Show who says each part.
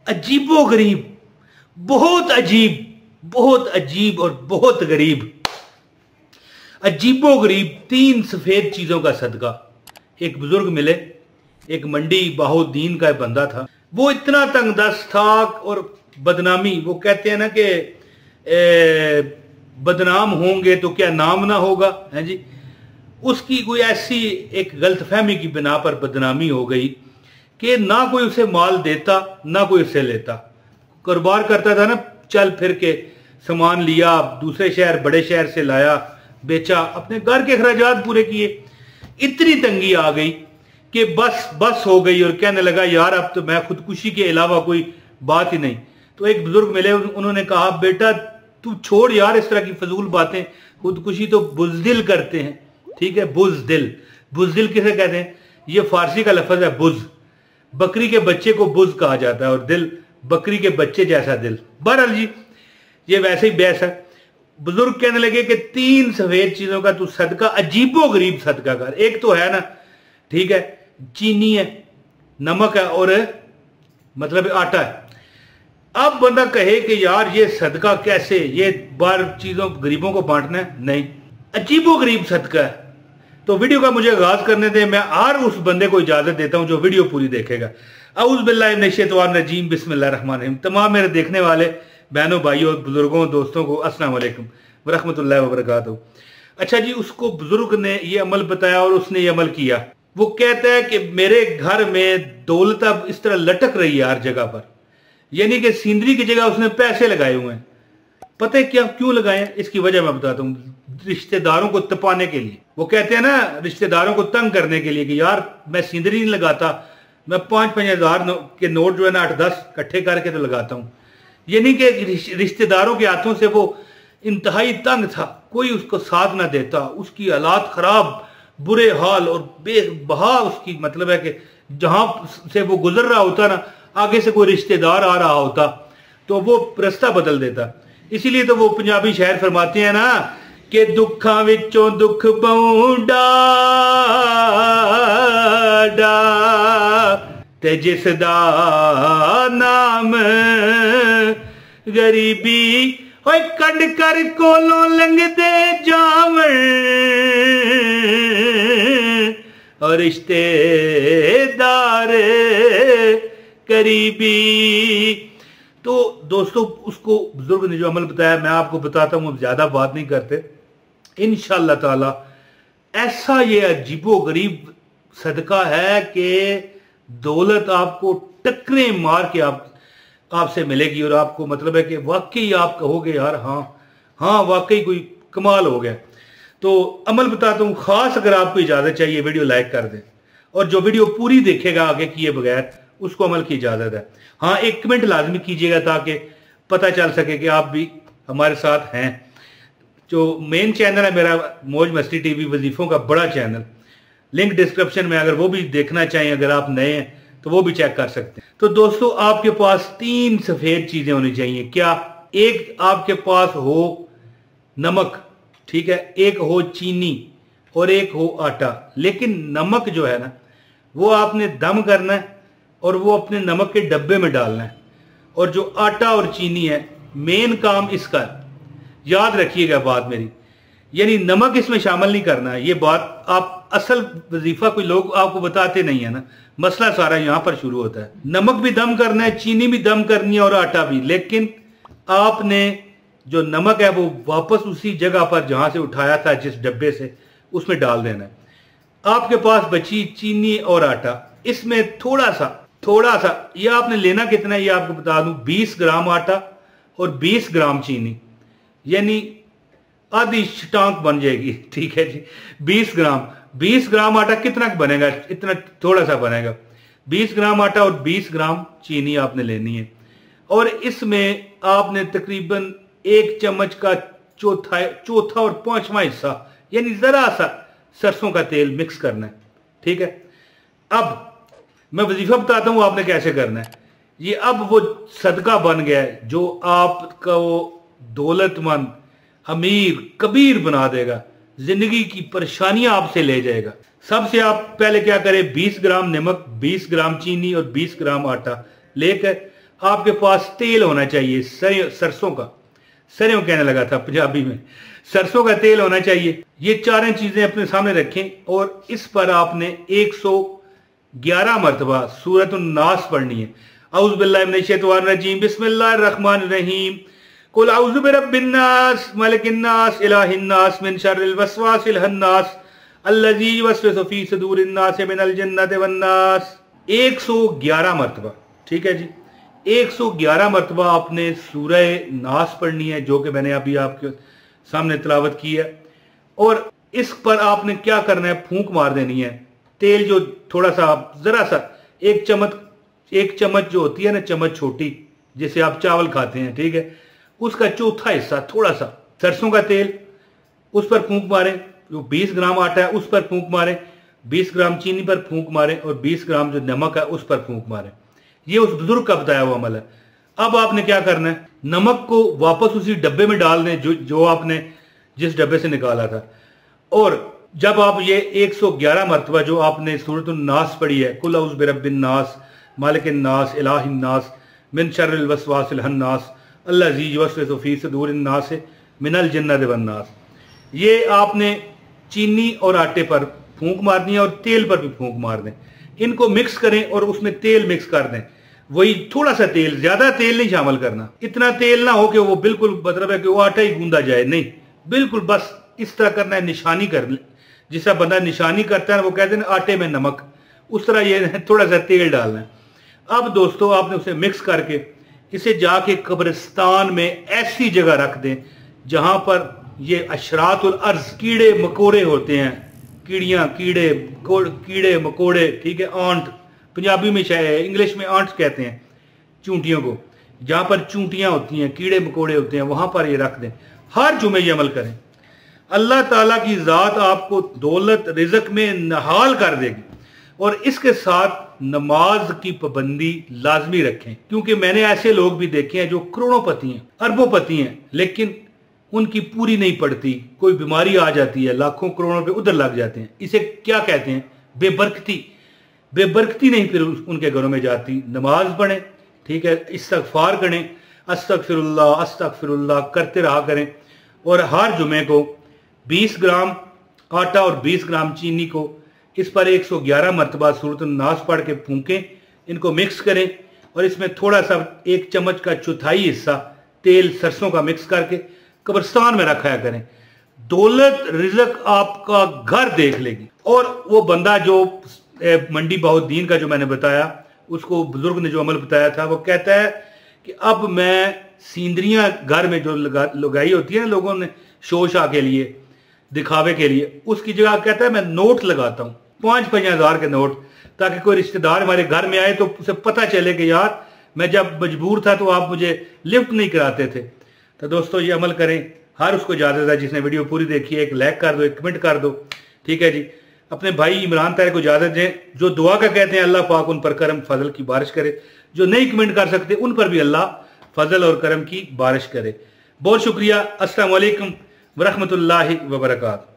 Speaker 1: अजीबो गरीब, बहुत अजीब, बहुत अजीब और बहुत गरीब, अजीबो गरीब 3 सफेद चीजों का सदका। एक बुजुर्ग मिले, एक मंडी बाहुद्दीन का बंदा था, वो इतना तंगदस्त था और बदनामी, वो कहते हैं ना कि बदनाम होंगे तो क्या नाम ना होगा, है जी। उसकी कोई ऐसी एक गलतफहमी की बिना पर बदनामी हो गई कि ना कोई उसे माल देता ना कोई उसे लेता। कारोबार करता था ना, चल फिर के सामान लिया, दूसरे शहर बड़े शहर से लाया, बेचा, अपने घर के अखराजात पूरे किए। इतनी तंगी आ गई कि बस हो गई और कहने लगा यार अब तो मैं खुदकुशी के अलावा कोई बात ही नहीं। तो एक बुजुर्ग मिले, उन्होंने कहा बेटा तू छोड़ यार इस तरह की फजूल बातें, खुदकुशी तो बुजदिल करते हैं, ठीक है। बुजदिल, बुजदिल किसे कहते हैं? ये फारसी का लफ्ज है बुज, बकरी के बच्चे को बुज कहा जाता है और दिल बकरी के बच्चे जैसा दिल। बहरहाल जी ये वैसे ही बहस है। बुजुर्ग कहने लगे कि 3 सफेद चीजों का तू सदका, अजीबो गरीब सदका कर। एक तो है ना, ठीक है, चीनी है, नमक है और मतलब आटा है। अब बंदा कहे कि यार ये सदका कैसे, ये बार चीजों गरीबों को बांटना है, नहीं, अजीबो गरीब सदका है। तो वीडियो का मुझे आगाज करने दें, मैं हर उस बंदे को इजाजत देता हूं जो वीडियो पूरी देखेगा। औज़ु बिल्लाहि मिनश शैतानिर रजीम, बिस्मिल्लाहिर रहमानिर रहीम। तमाम मेरे देखने वाले बहनों, भाइयों, बुजुर्गों, दोस्तों को अस्सलाम वालेकुम व रहमतुल्लाहि व बरकातहू। अच्छा जी, उसको बुजुर्ग ने ये अमल बताया और उसने ये अमल किया। वो कहता है कि मेरे घर में दौलत अब इस तरह लटक रही है हर जगह पर, यानी कि सीनरी की जगह उसने पैसे लगाए हुए हैं। पता है क्या क्यों लगाए हैं? इसकी वजह मैं बताता हूँ, रिश्तेदारों को तपाने के लिए। वो कहते हैं ना, रिश्तेदारों को तंग करने के लिए कि यार मैं सीनरी नहीं लगाता, मैं 5-5 हज़ार के नोट जो है ना 8-10 इकट्ठे करके तो लगाता हूँ। यानी कि रिश्तेदारों के हाथों से वो इंतहाई तंग था, कोई उसको साथ ना देता, उसकी हालात खराब, बुरे हाल और बेबहा उसकी, मतलब है कि जहां से वो गुजर रहा होता ना, आगे से कोई रिश्तेदार आ रहा होता तो वो रास्ता बदल देता। इसीलिए तो वो पंजाबी शायर फरमाते हैं ना कि दुखा विचों दुख पौंडा ते जिसदा नाम गरीबी, ओए कड़ कर कोलों लंघदे जावन और रिश्तेदार करीबी। तो दोस्तों उसको बुजुर्ग ने जो अमल बताया मैं आपको बताता हूं, अब ज्यादा बात नहीं करते। इंशाअल्लाह ताला ऐसा ये अजीबो गरीब सदका है कि दौलत आपको टक्करें मार के आपसे मिलेगी और आपको मतलब है कि वाकई आप कहोगे यार हाँ वाकई कोई कमाल हो गया। तो अमल बताता हूँ, खास अगर आपको इजाजत चाहिए वीडियो लाइक कर दें और जो वीडियो पूरी देखेगा आगे किए बगैर उसको अमल की इजाजत है। हाँ, एक कमेंट लाजमी कीजिएगा ताकि पता चल सके कि आप भी हमारे साथ हैं। जो मेन चैनल है मेरा मौज मस्ती टीवी, वजीफों का बड़ा चैनल, लिंक डिस्क्रिप्शन में, अगर वो भी देखना चाहें, अगर आप नए हैं तो वो भी चेक कर सकते हैं। तो दोस्तों आपके पास 3 सफेद चीजें होनी चाहिए। क्या? एक आपके पास हो नमक, ठीक है, एक हो चीनी और एक हो आटा। लेकिन नमक जो है ना वो आपने दम करना है और वो अपने नमक के डब्बे में डालना है। और जो आटा और चीनी है, मेन काम इसका, याद रखिएगा बात मेरी, यानी नमक इसमें शामिल नहीं करना है। ये बात आप असल वजीफा कोई लोग आपको बताते नहीं है ना, मसला सारा यहां पर शुरू होता है। नमक भी दम करना है, चीनी भी दम करनी है और आटा भी, लेकिन आपने जो नमक है वो वापस उसी जगह पर जहां से उठाया था, जिस डब्बे से, उसमें डाल देना है। आपके पास बची चीनी और आटा, इसमें थोड़ा सा ये आपने लेना कितना है ये आपको बता दूं, 20 ग्राम आटा और 20 ग्राम चीनी, यानी आधी शटांक बन जाएगी, ठीक है जी। 20 ग्राम आटा कितना बनेगा? इतना थोड़ा सा बनेगा। 20 ग्राम आटा और 20 ग्राम चीनी आपने लेनी है और इसमें आपने तकरीबन 1 चम्मच का चौथा और 5वां हिस्सा, यानी जरा सा सरसों का तेल मिक्स करना है, ठीक है। अब मैं वजीफा बताता हूं आपने कैसे करना है। ये अब वो सदका बन गया है जो आपका वो दौलतमंद, अमीर, कबीर बना देगा, जिंदगी की परेशानियां आपसे ले जाएगा। सबसे आप पहले क्या करें, 20 ग्राम नमक, 20 ग्राम चीनी और 20 ग्राम आटा लेकर आपके पास तेल होना चाहिए, सरसों का, सरसों कहने लगा था पंजाबी में, सरसों का तेल होना चाहिए। ये चारों चीजें अपने सामने रखें और इस पर आपने 111 मरतबा सूरत नास पढ़नी है। औज़ु बिल्लाहि मिनश शैतानिर रजीम, बिस्मिल्लाहिर रहमानिर रहीम, कुल औज़ु बिरब्बिन नास, मलिकिन नास, इलाहिन नास, मिन शर्रिल वसवासिल हन्नास, अल्लज़ी युवस्विसु फी सुदूरिन नास मिनल जिन्नति वन नास। 111 मरतबा, ठीक है जी। 111 मरतबा आपने सूरह नास पढ़नी है, जो कि मैंने अभी आपके सामने तिलावत की है। और इस पर आपने क्या करना है, फूंक मार देनी है। तेल जो थोड़ा सा, जरा सा, एक चम्मच जो होती है ना, चम्मच छोटी, जैसे आप चावल खाते हैं, ठीक है, उसका चौथा हिस्सा थोड़ा सा सरसों का तेल, उस पर फूंक मारें। जो 20 ग्राम आटा है उस पर फूंक मारें, 20 ग्राम चीनी पर फूंक मारें और 20 ग्राम जो नमक है उस पर फूंक मारें। ये उस बुजुर्ग का बताया हुआ अमल है। अब आपने क्या करना है, नमक को वापस उसी डब्बे में डाल दें जो आपने जिस डब्बे से निकाला था। और जब आप ये 111 मरतबा जो आपने सूरत नास पढ़ी है, कुल औज़ु बिरब्बिन नास, मालिकिन नास, इलाहिन नास, मिन शर्रिल वसवासिल हन्नास, अल्लज़ी युवस्विसु फी सुदूरिन नास मिनल जिन्नति वन नास, ये आपने चीनी और आटे पर फूंक मारनी है और तेल पर भी फूंक मार दें। इनको मिक्स करें और उसमें तेल मिक्स कर दें, वही थोड़ा सा तेल, ज्यादा तेल नहीं शामिल करना। इतना तेल ना हो कि वो बिल्कुल, मतलब है कि वो आटा ही गूंदा जाए, नहीं, बिल्कुल बस इस तरह करना है, निशानी कर ले, जिसका बंदा निशानी करता है वो कहते हैं आटे में नमक, उस तरह ये थोड़ा सा तेल डालना है। अब दोस्तों आपने उसे मिक्स करके इसे जाके कब्रिस्तान में ऐसी जगह रख दें जहां पर ये अशरातुल अर्ज, कीड़े मकोड़े होते हैं, कीड़ियां, कीड़े मकोड़े, ठीक है, आंट, पंजाबी में शायद, इंग्लिश में आंट कहते हैं चूंटियों को, जहां पर चूंटियां होती हैं, कीड़े मकोड़े होते हैं, वहां पर ये रख दें। हर जुमे ये अमल करें, अल्लाह ताला की जात आपको दौलत रिज़्क में नहाल कर देगी। और इसके साथ नमाज की पाबंदी लाजमी रखें, क्योंकि मैंने ऐसे लोग भी देखे हैं जो करोड़ोंपति हैं, अरबोंपति हैं, लेकिन उनकी पूरी नहीं पड़ती, कोई बीमारी आ जाती है, लाखों करोड़ों रुपए उधर लग जाते हैं। इसे क्या कहते हैं, बेबरकती। बेबरकती नहीं फिर उनके घरों में जाती। नमाज पढ़ें, ठीक है, इस्तगफार करें, अस्तगफिरुल्लाह अस्तगफिरुल्लाह करते रहा करें। और हर जुमे को 20 ग्राम आटा और 20 ग्राम चीनी को इस पर 111 मरतबा सूरत नास पढ़ के फूंकें, इनको मिक्स करें और इसमें थोड़ा सा 1 चम्मच का चौथाई हिस्सा तेल सरसों का मिक्स करके कब्रिस्तान में रखाया करें। दौलत रिज़्क आपका घर देख लेगी। और वो बंदा जो मंडी बहुद्दीन का जो मैंने बताया, उसको बुजुर्ग ने जो अमल बताया था, वो कहता है कि अब मैं सींदरियां घर में जो लगाई होती है ना लोगों ने शोशा के लिए, दिखावे के लिए, उसकी जगह कहता है मैं नोट लगाता हूँ, 5-5 हज़ार के नोट, ताकि कोई रिश्तेदार हमारे घर में आए तो उसे पता चले कि यार मैं जब मजबूर था तो आप मुझे लिफ्ट नहीं कराते थे। तो दोस्तों ये अमल करें। हर उसको इजाज़त है जिसने वीडियो पूरी देखी है, एक लाइक कर दो, एक कमेंट कर दो, ठीक है जी। अपने भाई इमरान ताहिर को इजाज़त दें, जो दुआ का कहते हैं अल्लाह पाक उन पर करम फजल की बारिश करे, जो नहीं कमेंट कर सकते उन पर भी अल्लाह फजल और करम की बारिश करे। बहुत शुक्रिया। अस्सलाम वालेकुम वरहमतुल्लाहि वबरकातुहू।